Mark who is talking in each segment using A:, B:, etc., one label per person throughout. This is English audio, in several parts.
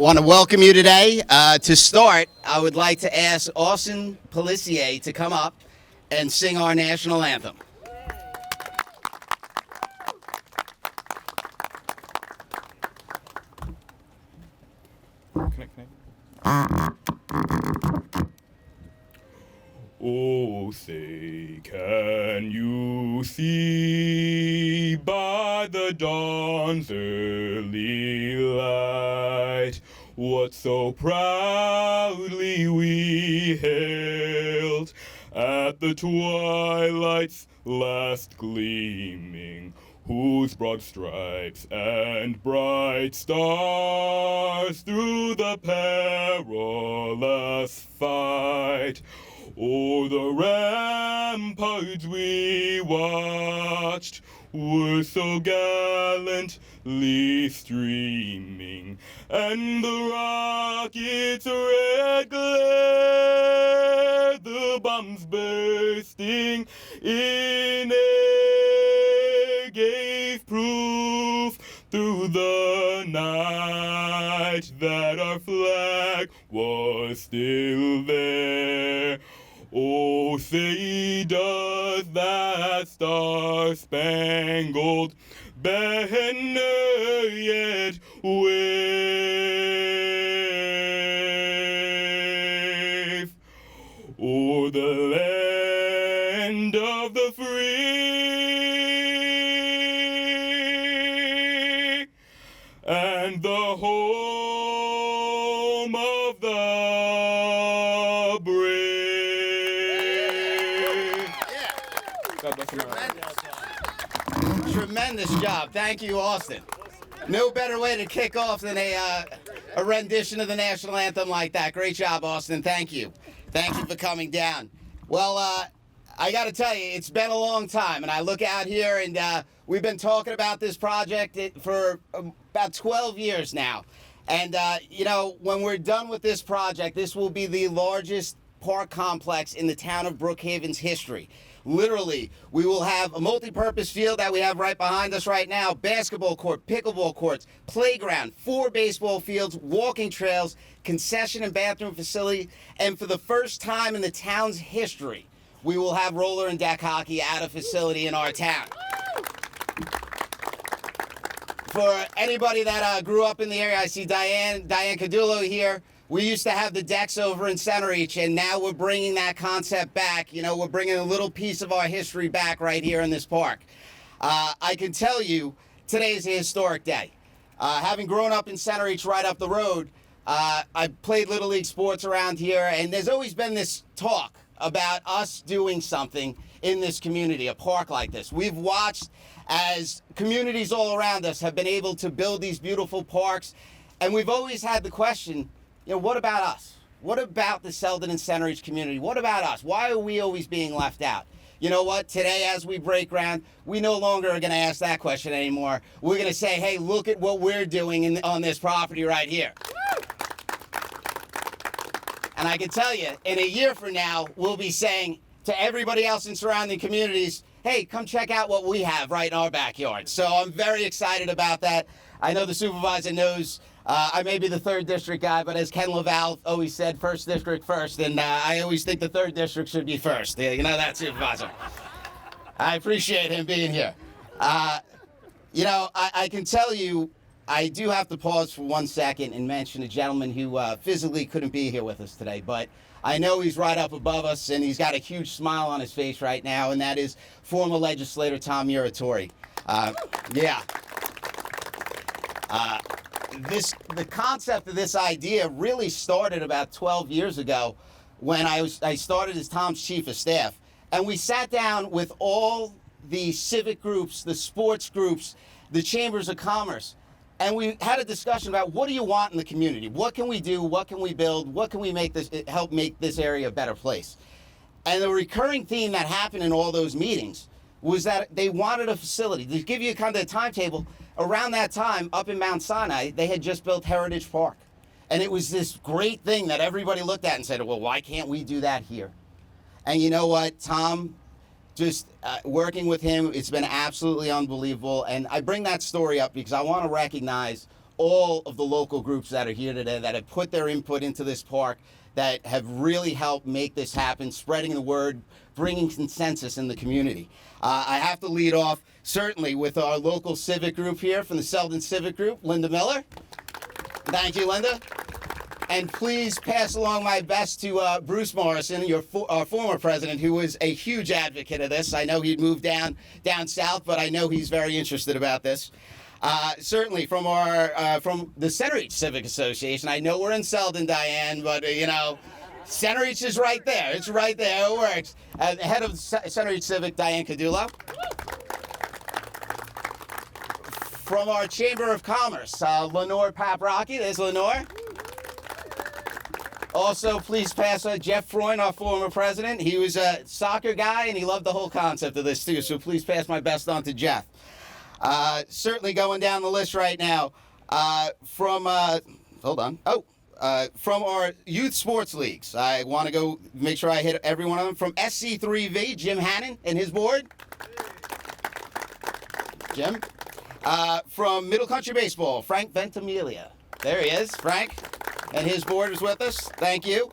A: want to welcome you today. To start, I would like to ask Austin Pelissier to come up and sing our national anthem.
B: Oh, say, can you see by the dawn's early light what so proudly we hailed at the twilight's last gleaming, whose broad stripes and bright stars through the perilous fight o'er the ramparts we watched were so gallantly streaming, and the rockets' red glare, the bombs bursting in air, gave proof through the night that our flag was still there. Oh, say, does that star-spangled banner yet wave o'er the land of the free and the home of the brave? God bless America.
A: Tremendous job. Thank you, Austin. No better way to kick off than a rendition of the national anthem like that. Great job, Austin. Thank you. Thank you for coming down. Well, I got to tell you, it's been a long time, and I look out here, and we've been talking about this project for about 12 years now. And, when we're done with this project, this will be the largest park complex in the town of Brookhaven's history. Literally, we will have a multi-purpose field that we have right behind us right now, basketball court, pickleball courts, playground, 4 baseball fields, walking trails, concession and bathroom facility, and for the first time in the town's history, we will have roller and deck hockey at a facility in our town. For anybody that grew up in the area, I see Diane Cadullo here. We used to have the decks over in Centereach, and now we're bringing that concept back. We're bringing a little piece of our history back right here in this park. I can tell you, today is a historic day. Having grown up in Centereach right up the road, I played Little League sports around here, and there's always been this talk about us doing something in this community, a park like this. We've watched as communities all around us have been able to build these beautiful parks, and we've always had the question, what about us? What about the Selden and Centereach community? What about us? Why are we always being left out? You know what? Today, as we break ground, we no longer are going to ask that question anymore. We're going to say, hey, look at what we're doing on this property right here. And I can tell you, in a year from now, we'll be saying to everybody else in surrounding communities, hey, come check out what we have right in our backyard. So I'm very excited about that. I know the supervisor knows I may be the 3rd district guy, but as Ken LaValle always said, 1st district first, and I always think the 3rd district should be first. You know that, supervisor. I appreciate him being here. I can tell you, I do have to pause for 1 second and mention a gentleman who physically couldn't be here with us today, but I know he's right up above us, and he's got a huge smile on his face right now, and that is former legislator Tom Muratori. The concept of this idea really started about 12 years ago when I started as Tom's chief of staff. And we sat down with all the civic groups, the sports groups, the chambers of commerce, and we had a discussion about what do you want in the community? What can we do? What can we build? What can we help make this area a better place? And the recurring theme that happened in all those meetings was that they wanted a facility. To give you kind of a timetable, around that time, up in Mount Sinai, they had just built Heritage Park. And it was this great thing that everybody looked at and said, well, why can't we do that here? And you know what, Tom, just working with him, it's been absolutely unbelievable. And I bring that story up because I want to recognize all of the local groups that are here today that have put their input into this park, that have really helped make this happen, spreading the word, bringing consensus in the community. I have to lead off, certainly, with our local civic group here from the Selden Civic Group, Linda Miller. Thank you, Linda. And please pass along my best to Bruce Morrison, our former president, who was a huge advocate of this. I know he'd moved down south, but I know he's very interested about this. Certainly from from the Center Reach Civic Association. I know we're in Selden, Diane, but Center Reach is right there. It's right there. It works. Head of Center Reach Civic, Diane Cadulo. From our Chamber of Commerce, Lenore Paprocki. There's Lenore. Also, please pass Jeff Freund, our former president. He was a soccer guy, and he loved the whole concept of this, too. So please pass my best on to Jeff. Certainly going down the list right now. From our youth sports leagues. I want to go make sure I hit every one of them. From SC3V, Jim Hannon and his board. Jim. From Middle Country Baseball, Frank Ventimiglia. There he is, Frank. And his board is with us. Thank you.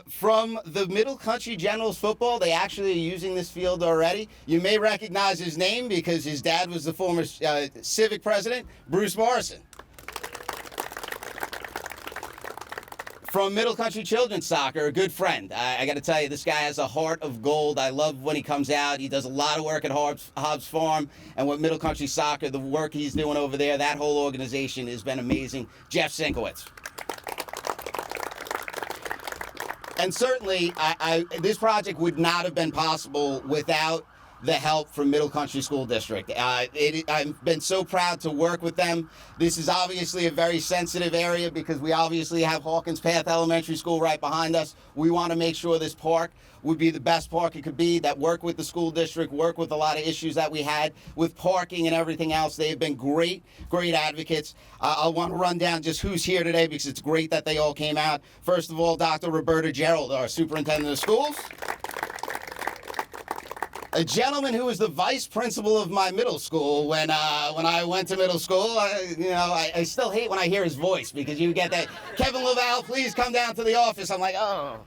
A: From the Middle Country Generals football, they actually are using this field already. You may recognize his name because his dad was the former civic president, Bruce Morrison. From Middle Country Children's Soccer, a good friend. I got to tell you, this guy has a heart of gold. I love when he comes out. He does a lot of work at Hobbs Farm, and with Middle Country Soccer, the work he's doing over there, that whole organization has been amazing. Jeff Sinkowitz. And certainly, this project would not have been possible without the help from Middle Country School District. I've been so proud to work with them. This is obviously a very sensitive area because we obviously have Hawkins Path Elementary School right behind us. We want to make sure this park would be the best park it could be, that work with the school district, work with a lot of issues that we had with parking and everything else. They have been great advocates. I want to run down just who's here today because it's great that they all came out. First of all, Dr. Roberta Gerald, our superintendent of schools. A gentleman who was the vice principal of my middle school when I went to middle school. I still hate when I hear his voice because you get that, Kevin Laval, please come down to the office. I'm like, oh.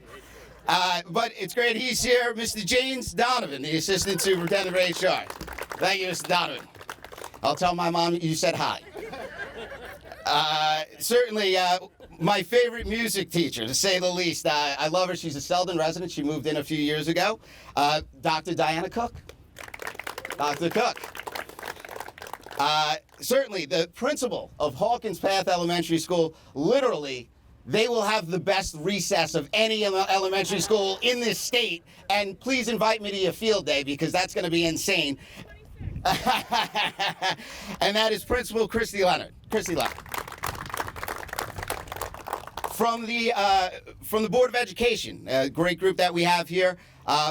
A: But it's great he's here. Mr. James Donovan, the assistant superintendent of HR. Thank you, Mr. Donovan. I'll tell my mom you said hi. Certainly, my favorite music teacher, to say the least. I love her. She's a Selden resident. She moved in a few years ago. Dr. Diana Cook. Dr. Cook. Certainly, the principal of Hawkins Path Elementary School, literally, they will have the best recess of any elementary school in this state. And please invite me to your field day because that's going to be insane. And that is Principal Christy Leonard. Christy Leonard. From the Board of Education, a great group that we have here.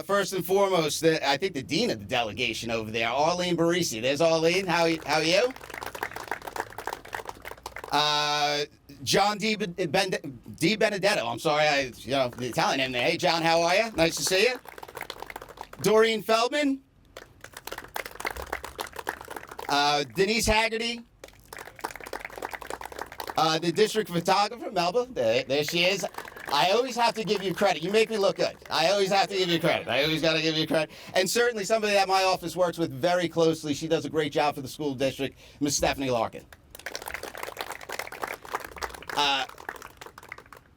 A: First and foremost, I think the dean of the delegation over there, Arlene Barisi. There's Arlene. How are you? John D. Benedetto. I'm sorry, the Italian name there. Hey, John, how are you? Nice to see you. Doreen Feldman. Denise Haggerty. The district photographer, Melba. There she is. I always have to give you credit. You make me look good. I always have to give you credit. I always got to give you credit. And certainly somebody that my office works with very closely. She does a great job for the school district, Miss Stephanie Larkin.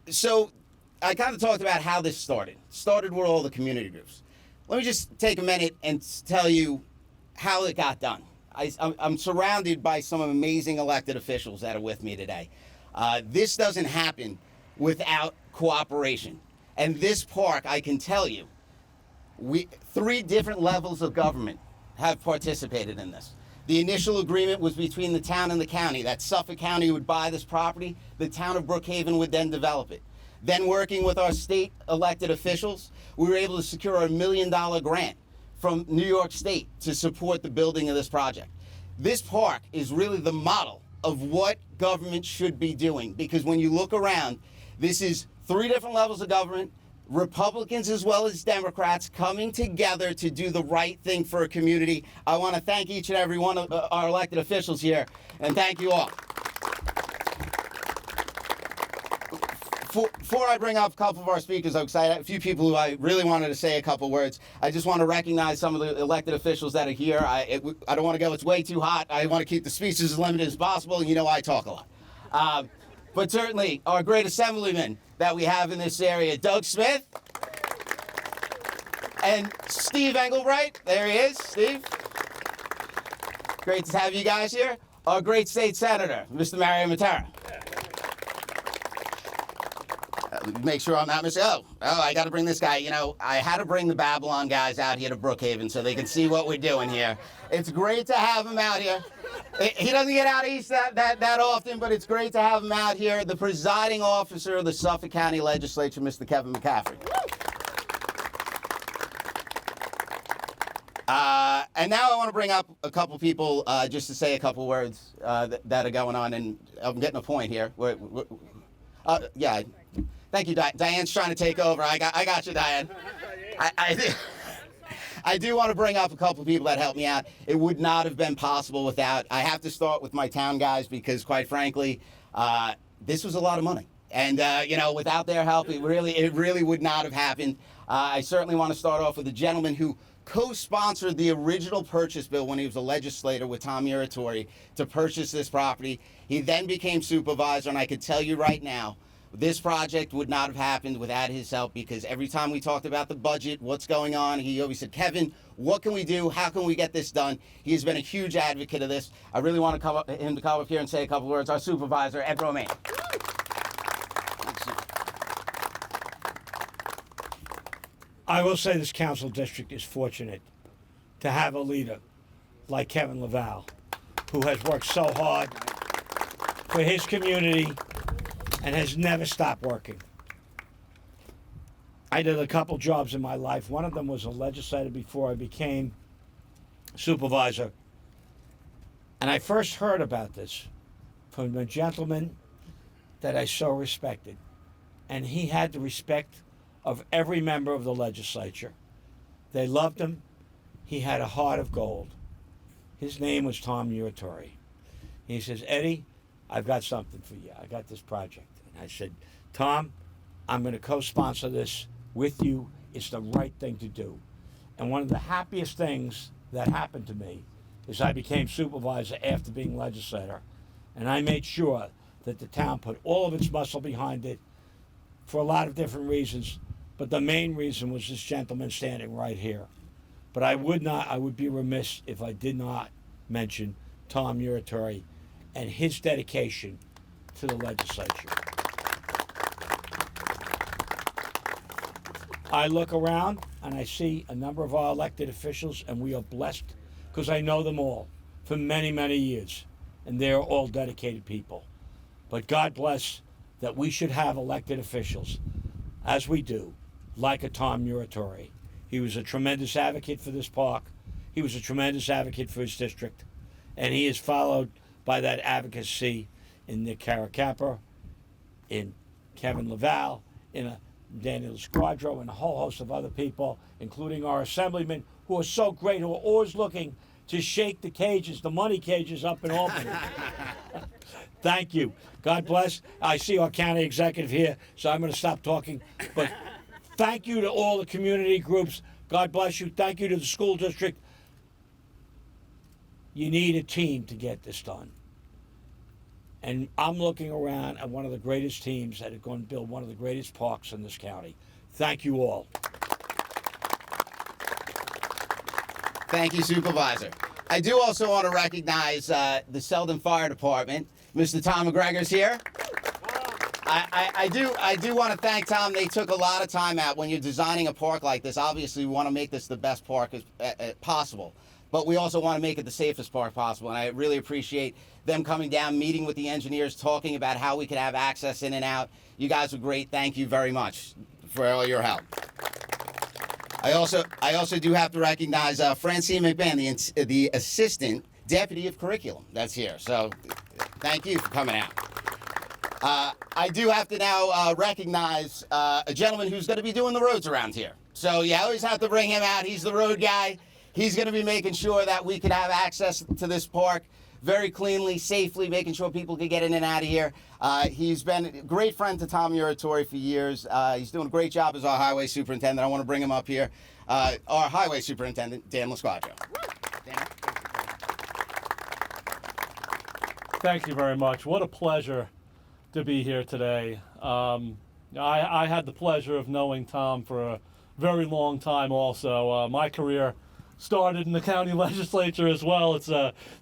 A: So I kind of talked about how this started. Started with all the community groups. Let me just take a minute and tell you how it got done. I'm surrounded by some amazing elected officials that are with me today. This doesn't happen without cooperation. And this park, I can tell you, 3 different levels of government have participated in this. The initial agreement was between the town and the county, that Suffolk County would buy this property, the town of Brookhaven would then develop it. Then working with our state elected officials, we were able to secure a $1 million grant from New York State to support the building of this project. This park is really the model of what government should be doing, because when you look around, this is 3 different levels of government, Republicans as well as Democrats coming together to do the right thing for a community. I want to thank each and every one of our elected officials here, and thank you all. Before I bring up a couple of our speakers, I'm excited. A few people who I really wanted to say a couple words. I just want to recognize some of the elected officials that are here. I don't want to go, it's way too hot. I want to keep the speeches as limited as possible, and you know I talk a lot. But certainly, our great assemblyman that we have in this area, Doug Smith, and Steve Engelbright. There he is, Steve. Great to have you guys here. Our great state senator, Mr. Mario Matera. Make sure I'm not missing. Oh, I got to bring this guy. You know, I had to bring the Babylon guys out here to Brookhaven so they can see what we're doing here. It's great to have him out here. He doesn't get out east that often, but it's great to have him out here. The presiding officer of the Suffolk County Legislature, Mr. Kevin McCaffrey. And now I want to bring up a couple people just to say a couple words that are going on, and I'm getting a point here. Yeah. Thank you, Diane's trying to take over. I got you, Diane. I do want to bring up a couple of people that helped me out. It would not have been possible without. I have to start with my town guys because, quite frankly, this was a lot of money, and you know, without their help, it really would not have happened. I certainly want to start off with the gentleman who co-sponsored the original purchase bill when he was a legislator with Tom Muratori to purchase this property. He then became supervisor, and I could tell you right now, this project would not have happened without his help, because every time we talked about the budget, what's going on, he always said, Kevin, what can we do? How can we get this done? He has been a huge advocate of this. I really want him to come up here and say a couple words. Our supervisor, Ed Romaine.
C: I will say this council district is fortunate to have a leader like Kevin Laval, who has worked so hard for his community and has never stopped working. I did a couple jobs in my life. One of them was a legislator before I became supervisor. And I first heard about this from a gentleman that I so respected. And he had the respect of every member of the legislature. They loved him. He had a heart of gold. His name was Tom Muratori. He says, Eddie, I've got something for you. I got this project. And I said, Tom, I'm going to co-sponsor this with you. It's the right thing to do. And one of the happiest things that happened to me is I became supervisor after being legislator. And I made sure that the town put all of its muscle behind it for a lot of different reasons. But the main reason was this gentleman standing right here. But I would be remiss if I did not mention Tom Muratori and his dedication to the legislature. I look around and I see a number of our elected officials, and we are blessed because I know them all for many, many years, and they're all dedicated people. But God bless that we should have elected officials, as we do, like a Tom Muratori. He was a tremendous advocate for this park. He was a tremendous advocate for his district, and he is followed by that advocacy in Nick Caracappa, in Kevin Laval, in Daniel Squadro, and a whole host of other people, including our assemblymen, who are so great, who are always looking to shake the cages, the money cages up in Albany. Thank you. God bless. I see our county executive here, so I'm going to stop talking. But thank you to all the community groups. God bless you. Thank you to the school district. You need a team to get this done. And I'm looking around at one of the greatest teams that are going to build one of the greatest parks in this county. Thank you all.
A: Thank you, Supervisor. I do also want to recognize the Selden Fire Department. Mr. Tom McGregor's here. I do want to thank Tom. They took a lot of time out when you're designing a park like this. Obviously, we want to make this the best park as possible, but we also want to make it the safest park possible. And I really appreciate them coming down, meeting with the engineers, talking about how we could have access in and out. You guys were great. Thank you very much for all your help. I also do have to recognize Francine McMahon, the Assistant Deputy of Curriculum that's here. So thank you for coming out. I do have to now recognize a gentleman who's going to be doing the roads around here. So you always have to bring him out. He's the road guy. He's going to be making sure that we can have access to this park. very cleanly, safely, making sure people could get in and out of here. He's been a great friend to Tom Muratori for years. He's doing a great job as our highway superintendent. I want to bring him up here. Our highway superintendent, Dan Lasquadro. Dan?
D: Thank you very much. What a pleasure to be here today. I had the pleasure of knowing Tom for a very long time also. My career started in the county legislature as well. It's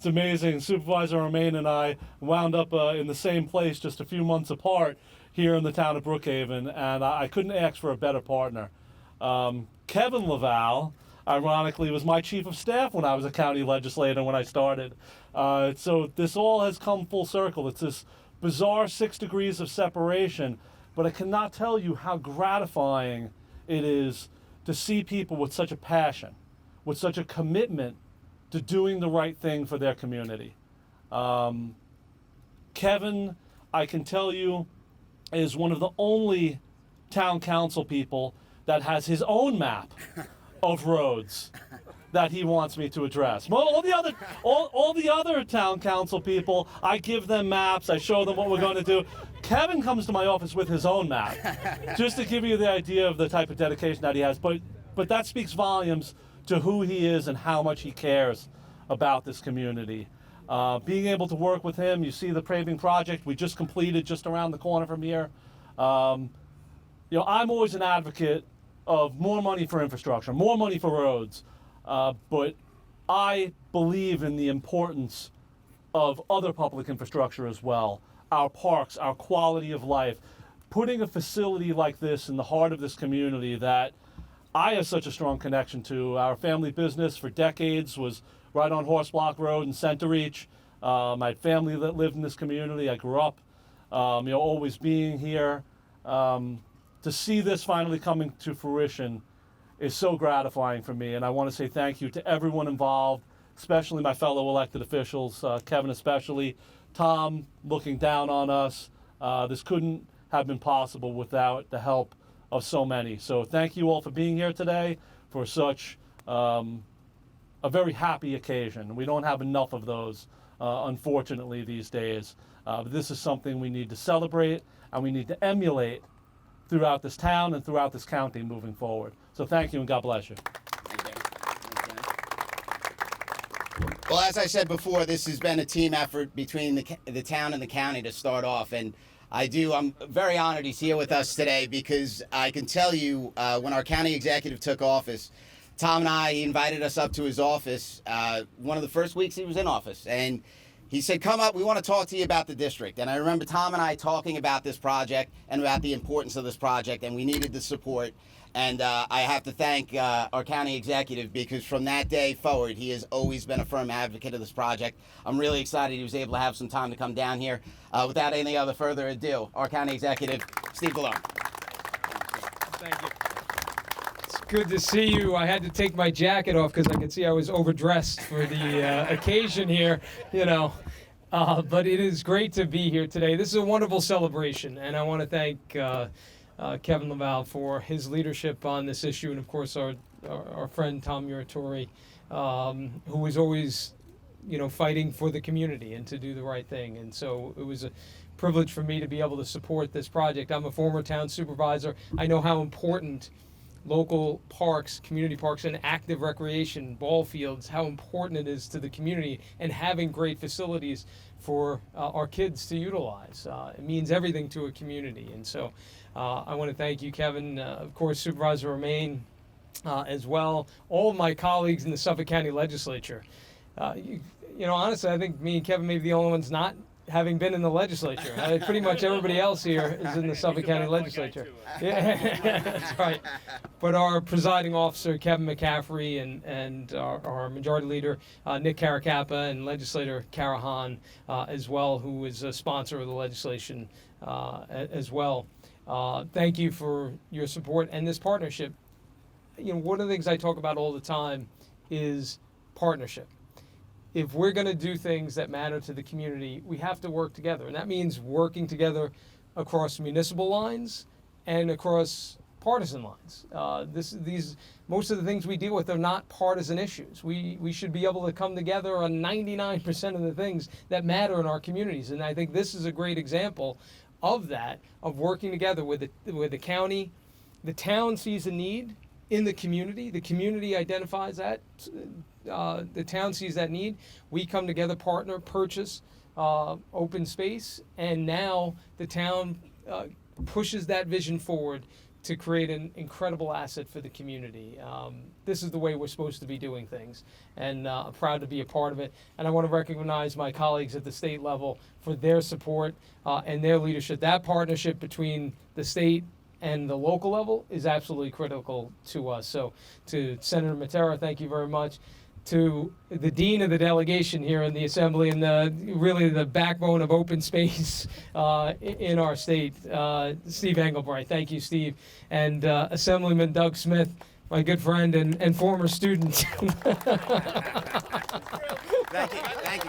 D: amazing. Supervisor Romaine and I wound up in the same place just a few months apart here in the town of Brookhaven, and I couldn't ask for a better partner. Kevin Laval, ironically, was my chief of staff when I was a county legislator when I started. So this all has come full circle. It's this bizarre 6 degrees of separation, but I cannot tell you how gratifying it is to see people with such a passion, with such a commitment to doing the right thing for their community. Kevin, I can tell you, is one of the only town council people that has his own map of roads that he wants me to address. All the other town council people, I give them maps, I show them what we're going to do. Kevin comes to my office with his own map, just to give you the idea of the type of dedication that he has. But that speaks volumes to who he is and how much he cares about this community. Being able to work with him, you see the paving project we just completed just around the corner from here. I'm always an advocate of more money for infrastructure, more money for roads. But I believe in the importance of other public infrastructure as well. Our parks, our quality of life. Putting a facility like this in the heart of this community that I have such a strong connection to. Our family business for decades was right on Horse Block Road in Center Reach. I had family that lived in this community. I grew up, always being here. To see this finally coming to fruition is so gratifying for me, and I want to say thank you to everyone involved, especially my fellow elected officials, Kevin especially, Tom looking down on us. This couldn't have been possible without the help of so many. So thank you all for being here today for such a very happy occasion. We don't have enough of those, unfortunately, these days. But this is something we need to celebrate and we need to emulate throughout this town and throughout this county moving forward. So thank you and God bless you.
A: Well, as I said before, this has been a team effort between the town and the county to start off, and I'm very honored he's here with us today because I can tell you when our county executive took office, Tom and he invited us up to his office one of the first weeks he was in office, and he said, come up, we want to talk to you about the district. And I remember Tom and I talking about this project and about the importance of this project, and we needed the support. And I have to thank our county executive because from that day forward, he has always been a firm advocate of this project. I'm really excited he was able to have some time to come down here. Without any other further ado, our county executive, Steve Delorme.
E: Thank you. It's good to see you. I had to take my jacket off because I could see I was overdressed for the occasion here, But it is great to be here today. This is a wonderful celebration, and I want to thank Kevin Laval for his leadership on this issue, and of course our friend Tom Muratori, who was always, fighting for the community and to do the right thing. And so it was a privilege for me to be able to support this project. I'm a former town supervisor. I know how important local parks, community parks, and active recreation, ball fields, how important it is to the community, and having great facilities for our kids to utilize. It means everything to a community. And so I want to thank you, Kevin, of course, Supervisor Romaine, as well, all of my colleagues in the Suffolk County Legislature. Honestly, I think me and Kevin may be the only ones not having been in the legislature. Pretty much everybody else here is in the Suffolk County Legislature. Yeah, that's right. But our presiding officer, Kevin McCaffrey, and our majority leader, Nick Caracappa, and legislator Cara Hahn, as well, who is a sponsor of the legislation as well. Thank you for your support and this partnership. One of the things I talk about all the time is partnership. If we're going to do things that matter to the community, we have to work together. And that means working together across municipal lines and across partisan lines. Most of the things we deal with are not partisan issues. We should be able to come together on 99% of the things that matter in our communities, and I think this is a great example of that, of working together with the county. The town sees a need in the community identifies that, the town sees that need. We come together, partner, purchase open space, and now the town pushes that vision forward to create an incredible asset for the community. This is the way we're supposed to be doing things, and I'm proud to be a part of it. And I want to recognize my colleagues at the state level for their support and their leadership. That partnership between the state and the local level is absolutely critical to us. So to Senator Matera, thank you very much. To the dean of the delegation here in the assembly and really the backbone of open space in our state, Steve Engelbright. Thank you, Steve. And Assemblyman Doug Smith, my good friend and former student.
A: Thank you,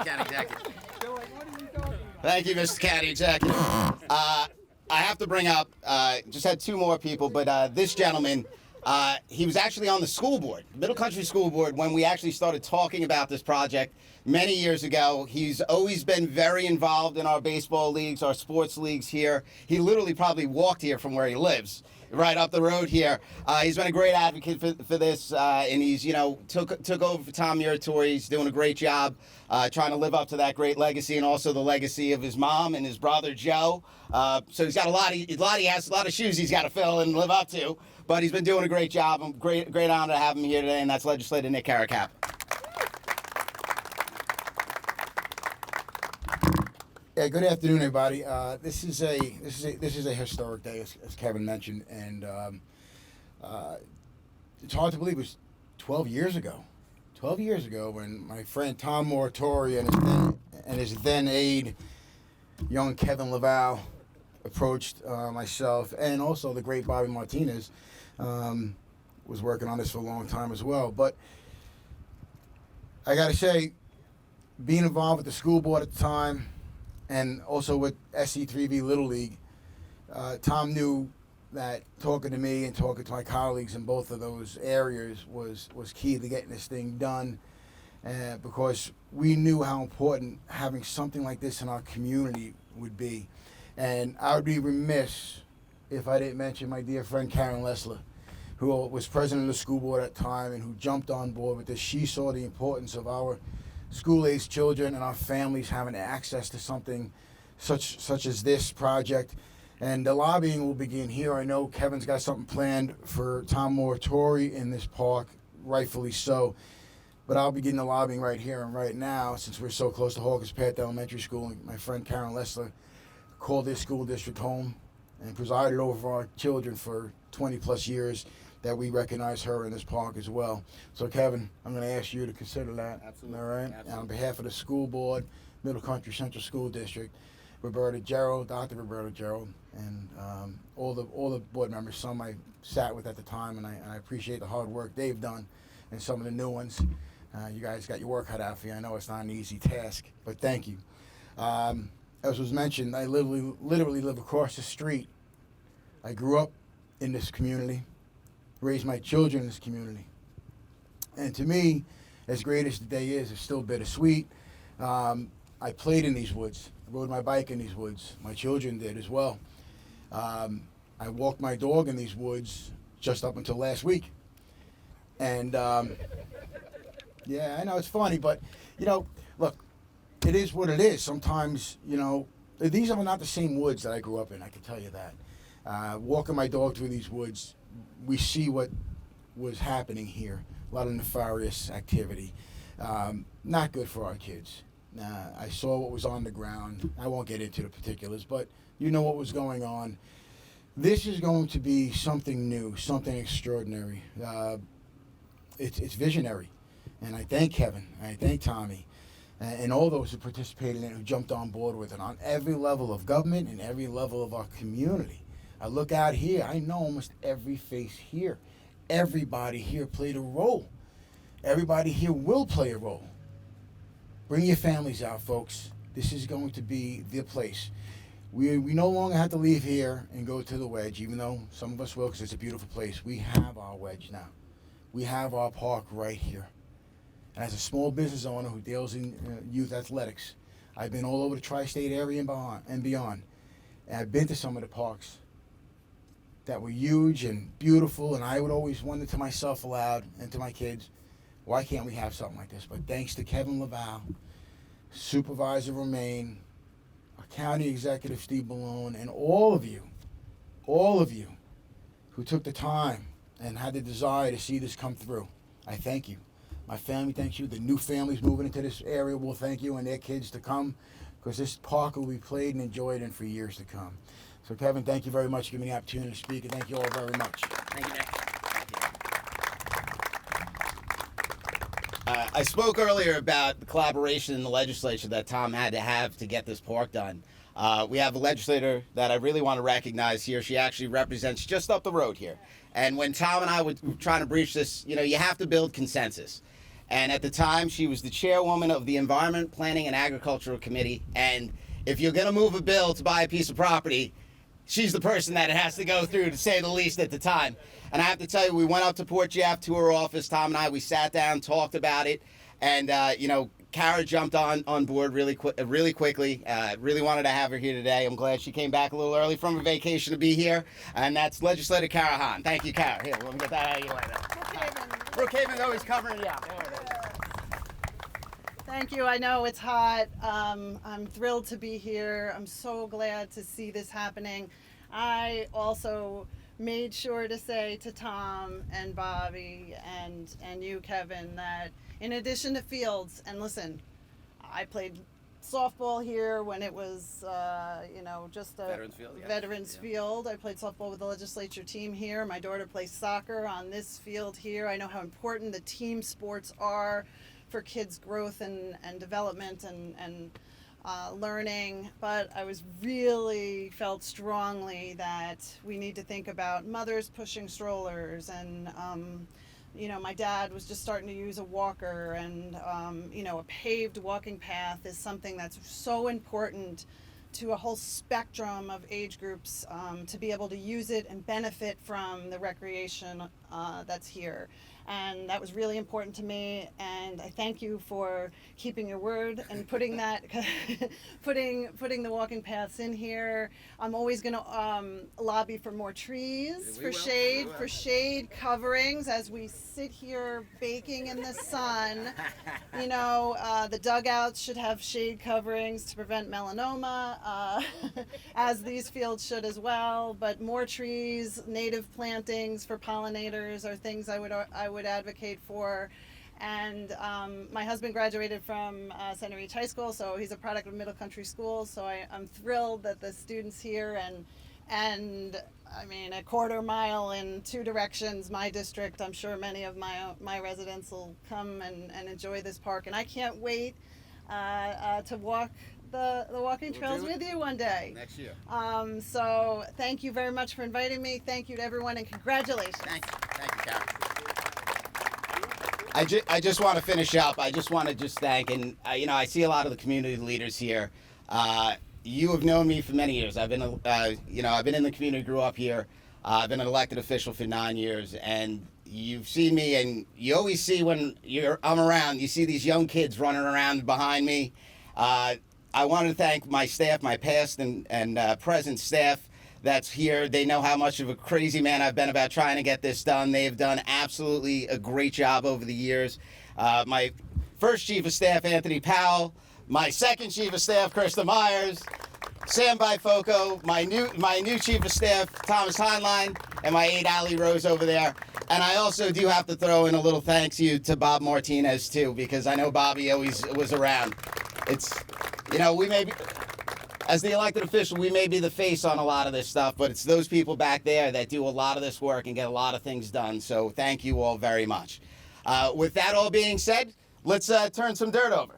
A: County Executive. Thank you, Mr. County Executive. I have to bring up, just had two more people, but this gentleman, he was actually on the school board, Middle Country School Board, when we actually started talking about this project many years ago. He's always been very involved in our baseball leagues, our sports leagues here. He literally probably walked here from where he lives, right up the road here. He's been a great advocate for this, and he's, took over for Tom Muratori. He's doing a great job trying to live up to that great legacy and also the legacy of his mom and his brother Joe. So he's got he has a lot of shoes he's got to fill and live up to. But he's been doing a great job. I'm great honor to have him here today, and that's Legislator Nick Caracap.
F: Yeah, good afternoon, everybody. This is a historic day, as Kevin mentioned, and it's hard to believe it was 12 years ago. 12 years ago, when my friend Tom Muratori and his then aide, young Kevin Laval, approached myself and also the great Bobby Martinez. Was working on this for a long time as well. But I got to say, being involved with the school board at the time and also with SC3V Little League, Tom knew that talking to me and talking to my colleagues in both of those areas was key to getting this thing done, because we knew how important having something like this in our community would be. And I would be remiss if I didn't mention my dear friend Karen Lessler, who was president of the school board at the time and who jumped on board with this. She saw the importance of our school-aged children and our families having access to something such as this project. And the lobbying will begin here. I know Kevin's got something planned for Tom Muratori in this park, rightfully so. But I'll begin the lobbying right here and right now, since we're so close to Hawkins Path Elementary School. And my friend Karen Lessler called this school district home and presided over our children for 20 plus years, that we recognize her in this park as well. So Kevin, I'm going to ask you to consider that.
A: Absolutely.
F: All right.
A: Absolutely.
F: And on behalf of the school board, Middle Country Central School District, Roberta Gerald, Dr. Roberta Gerald, and all the board members. Some I sat with at the time, and I appreciate the hard work they've done, and some of the new ones. You guys got your work cut out for you. I know it's not an easy task, but thank you. As was mentioned, I literally live across the street. I grew up in this community, raised my children in this community. And to me, as great as the day is, it's still bittersweet. I played in these woods. I rode my bike in these woods. My children did as well. I walked my dog in these woods just up until last week. And yeah, I know it's funny, but look, it is what it is. Sometimes, these are not the same woods that I grew up in, I can tell you that. Walking my dog through these woods, we see what was happening here. A lot of nefarious activity. Not good for our kids. I saw what was on the ground. I won't get into the particulars, but you know what was going on. This is going to be something new, something extraordinary. It's visionary. And I thank Kevin, I thank Tommy, and all those who participated in it, who jumped on board with it on every level of government and every level of our community. I look out here, I know almost every face here. Everybody here played a role. Everybody here will play a role. Bring your families out, folks. This is going to be the place. We no longer have to leave here and go to the wedge, even though some of us will, because it's a beautiful place. We have our wedge now. We have our park right here. And as a small business owner who deals in youth athletics, I've been all over the tri-state area and beyond. And I've been to some of the parks that were huge and beautiful, and I would always wonder to myself aloud and to my kids, why can't we have something like this? But thanks to Kevin Laval, Supervisor Romaine, our County Executive Steve Malone, and all of you who took the time and had the desire to see this come through, I thank you. My family thanks you. The new families moving into this area will thank you, and their kids to come, because this park will be played and enjoyed in for years to come. So, Kevin, thank you very much for giving me the opportunity to speak, and thank you all very much.
A: Thank you, Nick. I spoke earlier about the collaboration in the legislature that Tom had to have to get this park done. We have a legislator that I really want to recognize here. She actually represents just up the road here. And when Tom and I were trying to breach this, you have to build consensus. And at the time, she was the chairwoman of the Environment, Planning, and Agricultural Committee. And if you're going to move a bill to buy a piece of property, she's the person that it has to go through, to say the least, at the time. And I have to tell you, we went up to Port Jeff to her office, Tom and I. We sat down, talked about it. And, Kara jumped on board really quickly. Really wanted to have her here today. I'm glad she came back a little early from her vacation to be here. And that's Legislator Kara Hahn. Thank you, Kara. Here, let me get that out of your way there. Brookhaven's always covering you out. There it is.
G: Thank you. I know it's hot. I'm thrilled to be here. I'm so glad to see this happening. I also made sure to say to Tom and Bobby and you, Kevin, that in addition to fields, and listen, I played softball here when it was, just a
A: Veterans Field, yeah.
G: Veterans Field. I played softball with the legislature team here. My daughter plays soccer on this field here. I know how important the team sports are for kids' growth and development and learning, but I really felt strongly that we need to think about mothers pushing strollers, and my dad was just starting to use a walker, and a paved walking path is something that's so important to a whole spectrum of age groups, to be able to use it and benefit from the recreation that's here. And that was really important to me, and I thank you for keeping your word and putting that, putting the walking paths in here. I'm always going to lobby for more trees, for shade coverings as we sit here baking in the sun. The dugouts should have shade coverings to prevent melanoma, as these fields should as well. But more trees, native plantings for pollinators are things I would advocate for. And my husband graduated from Center Ridge High School, so he's a product of Middle Country School. So I'm thrilled that the students here and I mean, a quarter mile in two directions, my district, I'm sure many of my residents will come and enjoy this park. And I can't wait to walk the walking trails with you one day.
A: Next year.
G: So thank you very much for inviting me. Thank you to everyone, and congratulations.
A: Thank you, Kara. I just want to finish up. I just want to thank, and I see a lot of the community leaders here. You have known me for many years. I've been in the community, grew up here. I've been an elected official for 9 years, and you've seen me, and you always see when I'm around, you see these young kids running around behind me. I want to thank my staff, my past and present staff that's here. They know how much of a crazy man I've been about trying to get this done. They have done absolutely a great job over the years. My first chief of staff, Anthony Powell, my second chief of staff, Krista Myers, Sam Bifoco, my new chief of staff, Thomas Heinlein, and my aide, Ali Rose, over there. And I also do have to throw in a little thanks you to Bob Martinez, too, because I know Bobby always was around. We may be, as the elected official, we may be the face on a lot of this stuff, but it's those people back there that do a lot of this work and get a lot of things done. So thank you all very much. With that all being said, let's turn some dirt over.